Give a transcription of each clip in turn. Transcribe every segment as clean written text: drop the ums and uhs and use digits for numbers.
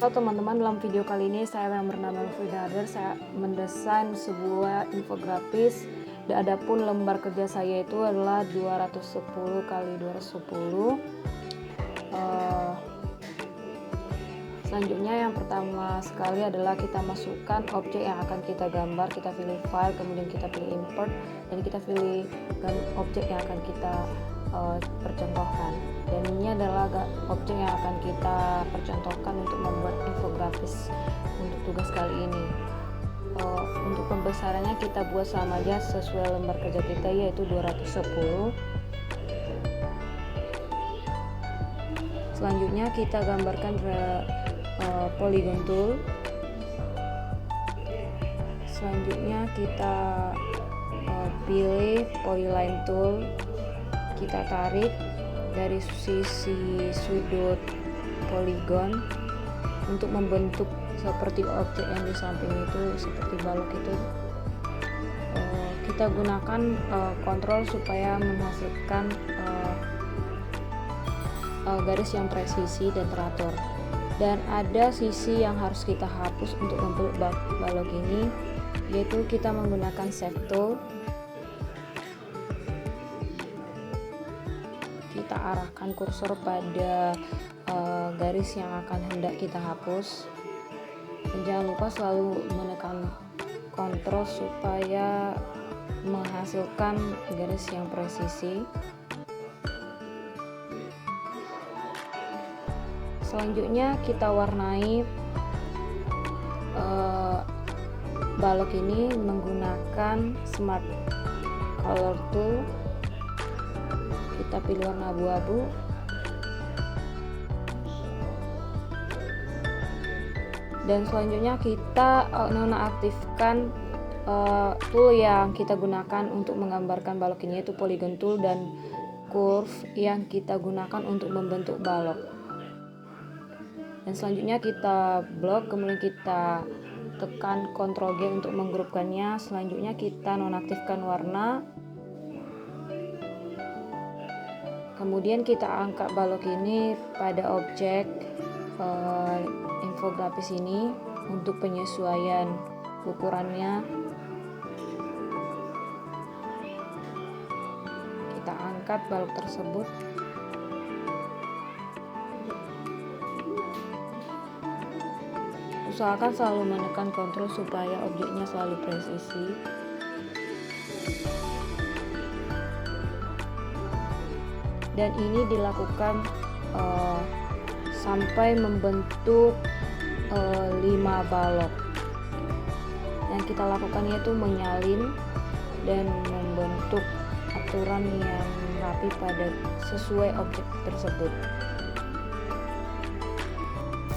Halo teman-teman, dalam video kali ini saya yang bernama Fridader, saya mendesain sebuah infografis. Dan adapun lembar kerja saya itu adalah 210 kali 210. Selanjutnya yang pertama sekali adalah kita masukkan objek yang akan kita gambar, kita pilih file, kemudian kita pilih import, dan kita pilih objek yang akan kita percontohkan. Dan ini adalah objek yang akan kita percontohkan untuk membuat infografis untuk tugas kali ini. Untuk pembesarannya kita buat sama aja sesuai lembar kerja kita, yaitu 210. Selanjutnya kita gambarkan polygon tool. Selanjutnya kita pilih polyline tool, kita tarik dari sisi sudut poligon untuk membentuk seperti objek yang di samping itu, seperti balok itu. Kita gunakan kontrol supaya menghasilkan garis yang presisi dan teratur. Dan ada sisi yang harus kita hapus untuk membentuk balok ini, yaitu kita menggunakan save tool. Kita arahkan kursor pada garis yang akan hendak kita hapus, dan jangan lupa selalu menekan kontrol supaya menghasilkan garis yang presisi. Selanjutnya kita warnai balok ini menggunakan smart color tool. Kita pilih warna abu-abu. Dan selanjutnya kita nonaktifkan tool yang kita gunakan untuk menggambarkan balok ini, yaitu polygon tool dan curve yang kita gunakan untuk membentuk balok. Dan selanjutnya kita blok, kemudian kita tekan Ctrl G untuk menggrupkannya. Selanjutnya kita nonaktifkan warna. Kemudian kita angkat balok ini pada objek infografis ini untuk penyesuaian ukurannya. Kita angkat balok tersebut. Usahakan selalu menekan kontrol supaya objeknya selalu presisi. Dan ini dilakukan sampai membentuk 5 balok. Yang kita lakukan yaitu menyalin dan membentuk aturan yang rapi pada sesuai objek tersebut.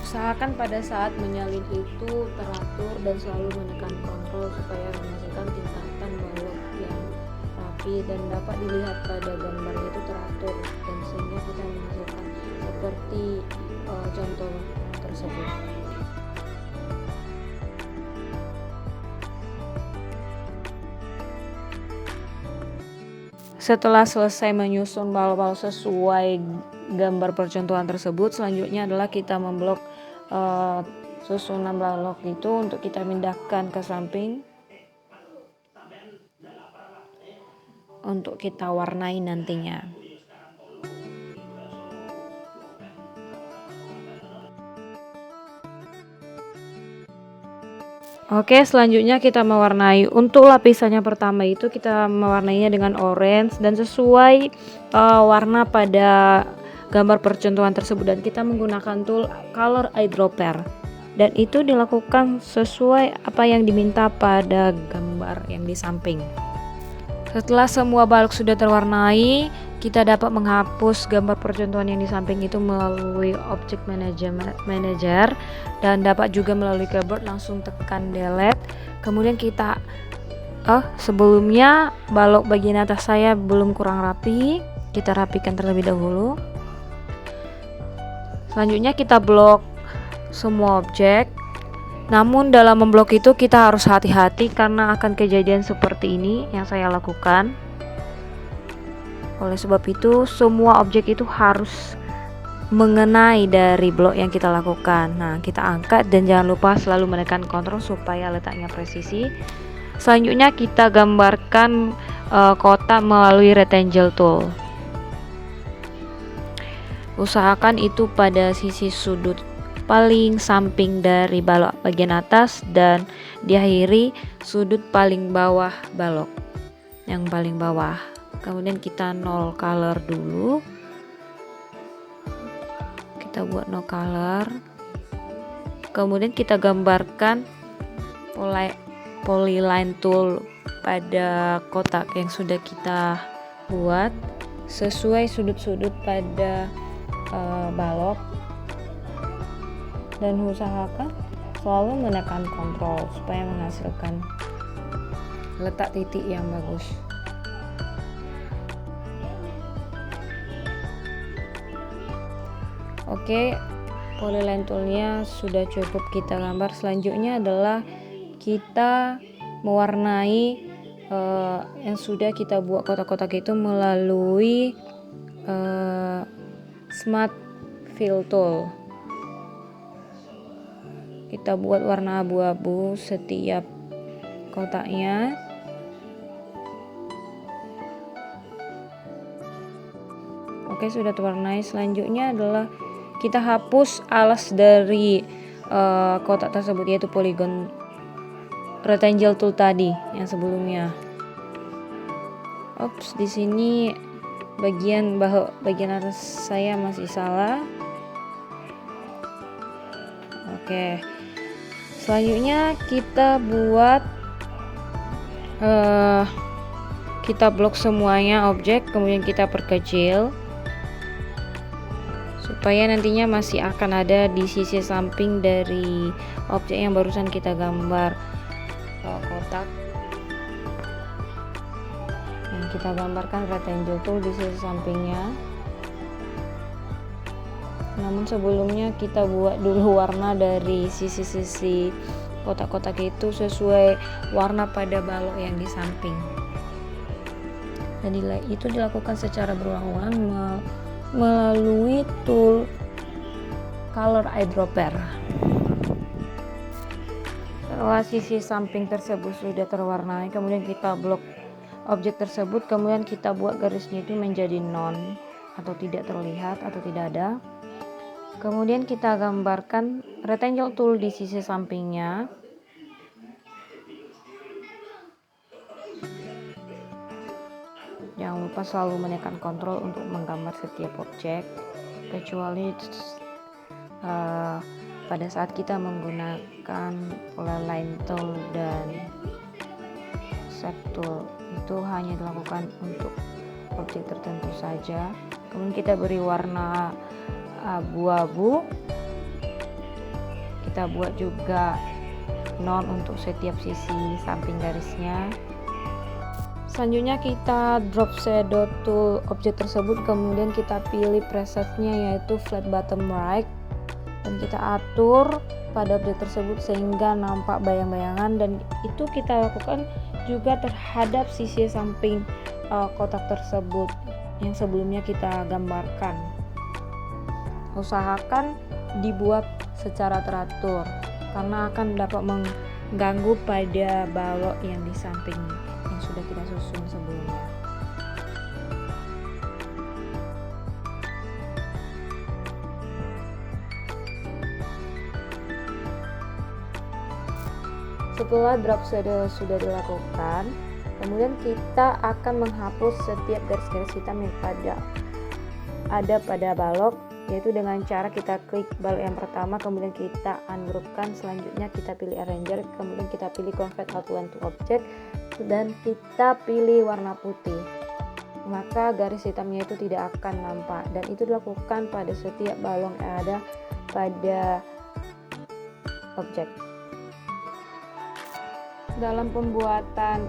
Usahakan pada saat menyalin itu teratur dan selalu menekan kontrol supaya menghasilkan tingkatan balok yang rapi dan dapat dilihat pada gambar itu teratur, dan sehingga kita menghasilkan seperti contoh tersebut. Setelah selesai menyusun balok-balok sesuai gambar percontohan tersebut, selanjutnya adalah kita memblok susunan balok itu untuk kita pindahkan ke samping untuk kita warnai nantinya. Oke, selanjutnya kita mewarnai. Untuk lapisannya pertama itu kita mewarnainya dengan orange dan sesuai warna pada gambar percontohan tersebut, dan kita menggunakan tool color eyedropper, dan itu dilakukan sesuai apa yang diminta pada gambar yang di samping. Setelah semua balok sudah terwarnai, kita dapat menghapus gambar percontohan yang di samping itu melalui Object Manager, dan dapat juga melalui keyboard langsung tekan delete. Kemudian kita sebelumnya balok bagian atas saya belum kurang rapi, kita rapikan terlebih dahulu. Selanjutnya kita blok semua objek. Namun dalam memblok itu kita harus hati-hati karena akan kejadian seperti ini yang saya lakukan. Oleh sebab itu semua objek itu harus mengenai dari blok yang kita lakukan. Nah, kita angkat dan jangan lupa selalu menekan kontrol supaya letaknya presisi. Selanjutnya kita gambarkan kotak melalui rectangle tool. Usahakan itu pada sisi sudut paling samping dari balok bagian atas dan diakhiri sudut paling bawah balok yang paling bawah. Kemudian kita nol color dulu, kita buat no color, kemudian kita gambarkan polyline tool pada kotak yang sudah kita buat sesuai sudut-sudut pada balok, dan usahakan selalu menekan kontrol supaya menghasilkan letak titik yang bagus. Oke, polyline toolnya sudah cukup kita gambar. Selanjutnya adalah kita mewarnai yang sudah kita buat kotak-kotak itu melalui smart fill tool. Kita buat warna abu-abu setiap kotaknya. Oke, sudah terwarnai. Selanjutnya adalah kita hapus alas dari kotak tersebut, yaitu polygon rectangle tool tadi yang sebelumnya. Ops, di sini bagian atas saya masih salah. Oke, selanjutnya kita buat kita blok semuanya objek, kemudian kita perkecil supaya nantinya masih akan ada di sisi samping dari objek yang barusan kita gambar kotak. Yang kita gambarkan rectangle tool di sisi sampingnya. Namun sebelumnya kita buat dulu warna dari sisi-sisi kotak-kotak itu sesuai warna pada balok yang di samping. Dan itu dilakukan secara berulang-ulang melalui tool color eyedropper. Setelah sisi samping tersebut sudah terwarnai, kemudian kita blok objek tersebut, kemudian kita buat garisnya itu menjadi non atau tidak terlihat atau tidak ada. Kemudian kita gambarkan rectangle tool di sisi sampingnya. Jangan lupa selalu menekan kontrol untuk menggambar setiap objek, kecuali pada saat kita menggunakan polyline tool dan shape tool. Itu hanya dilakukan untuk objek tertentu saja. Kemudian kita beri warna abu-abu, kita buat juga non untuk setiap sisi samping garisnya. Selanjutnya kita drop shadow tool objek tersebut, kemudian kita pilih presetnya yaitu flat bottom right, dan kita atur pada objek tersebut sehingga nampak bayang-bayangan, dan itu kita lakukan juga terhadap sisi samping kotak tersebut yang sebelumnya kita gambarkan. Usahakan dibuat secara teratur karena akan dapat mengganggu pada balok yang di samping yang sudah kita susun sebelumnya. Setelah drop shadow sudah dilakukan, kemudian kita akan menghapus setiap garis-garis hitam yang ada pada balok, yaitu dengan cara kita klik balok yang pertama, kemudian kita ungroupkan, selanjutnya kita pilih arranger, kemudian kita pilih convert outline to object, dan kita pilih warna putih. Maka garis hitamnya itu tidak akan nampak, dan itu dilakukan pada setiap balok yang ada pada objek. Dalam pembuatan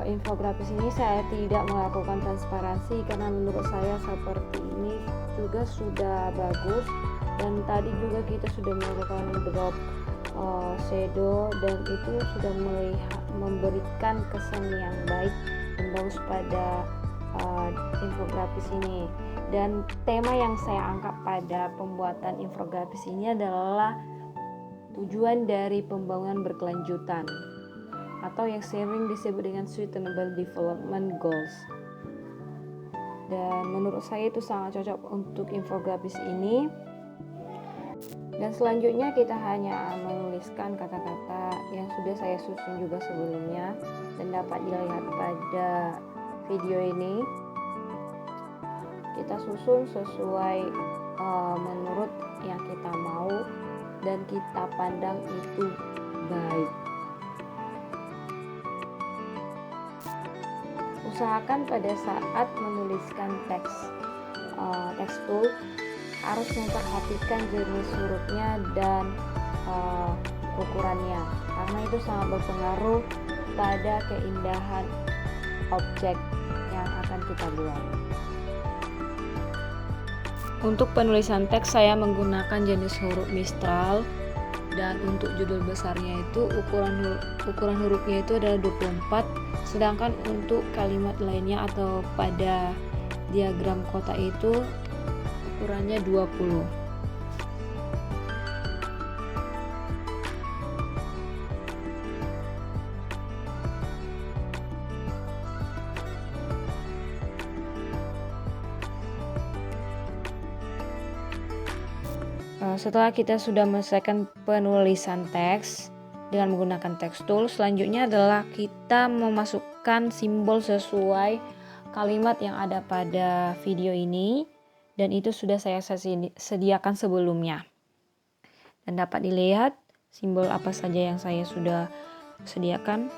infografis ini saya tidak melakukan transparansi karena menurut saya seperti ini juga sudah bagus, dan tadi juga kita sudah melakukan drop shadow dan itu sudah memberikan kesan yang baik dan bagus pada infografis ini. Dan tema yang saya angkat pada pembuatan infografis ini adalah tujuan dari pembangunan berkelanjutan atau yang sering disebut dengan Sustainable Development Goals. Dan menurut saya itu sangat cocok untuk infografis ini. Dan selanjutnya kita hanya menuliskan kata-kata yang sudah saya susun juga sebelumnya dan dapat dilihat pada video ini. Kita susun sesuai menurut yang kita mau dan kita pandang itu baik. Usahakan pada saat menuliskan tekstul harus memperhatikan jenis hurufnya dan ukurannya, karena itu sangat berpengaruh pada keindahan objek yang akan kita buat. Untuk penulisan teks saya menggunakan jenis huruf Mistral, dan untuk judul besarnya itu ukuran hurufnya itu adalah 24, sedangkan untuk kalimat lainnya atau pada diagram kotak itu ukurannya 20. Setelah kita sudah menyelesaikan penulisan teks dengan menggunakan text tool, selanjutnya adalah kita memasukkan simbol sesuai kalimat yang ada pada video ini, dan itu sudah saya sediakan sebelumnya. Dan dapat dilihat simbol apa saja yang saya sudah sediakan,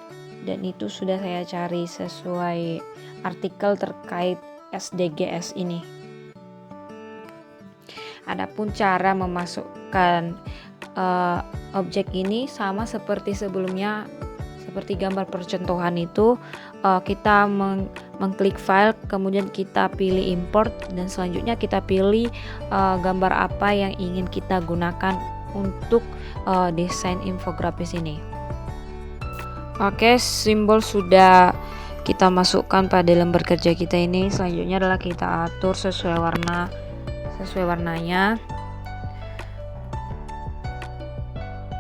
dan itu sudah saya cari sesuai artikel terkait SDGs ini. Adapun cara memasukkan objek ini sama seperti sebelumnya, seperti gambar percontohan itu, kita mengklik file, kemudian kita pilih import, dan selanjutnya kita pilih gambar apa yang ingin kita gunakan untuk desain infografis ini. Oke, simbol sudah kita masukkan pada lembar kerja kita ini. Selanjutnya adalah kita atur sesuai warnanya.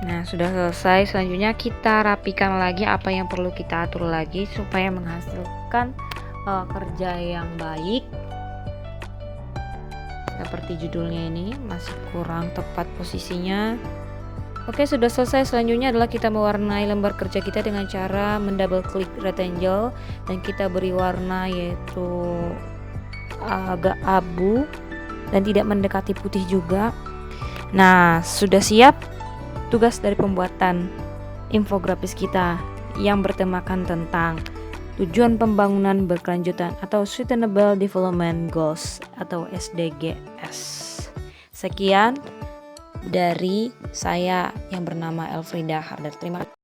Nah, sudah selesai. Selanjutnya kita rapikan lagi apa yang perlu kita atur lagi supaya menghasilkan kerja yang baik. Seperti judulnya ini masih kurang tepat posisinya. Oke, sudah selesai. Selanjutnya adalah kita mewarnai lembar kerja kita dengan cara mendouble klik rectangle dan kita beri warna yaitu agak abu dan tidak mendekati putih juga. Nah, sudah siap tugas dari pembuatan infografis kita yang bertemakan tentang tujuan pembangunan berkelanjutan atau Sustainable Development Goals atau SDGs. Sekian dari saya yang bernama Elfrida Harder. Terima kasih.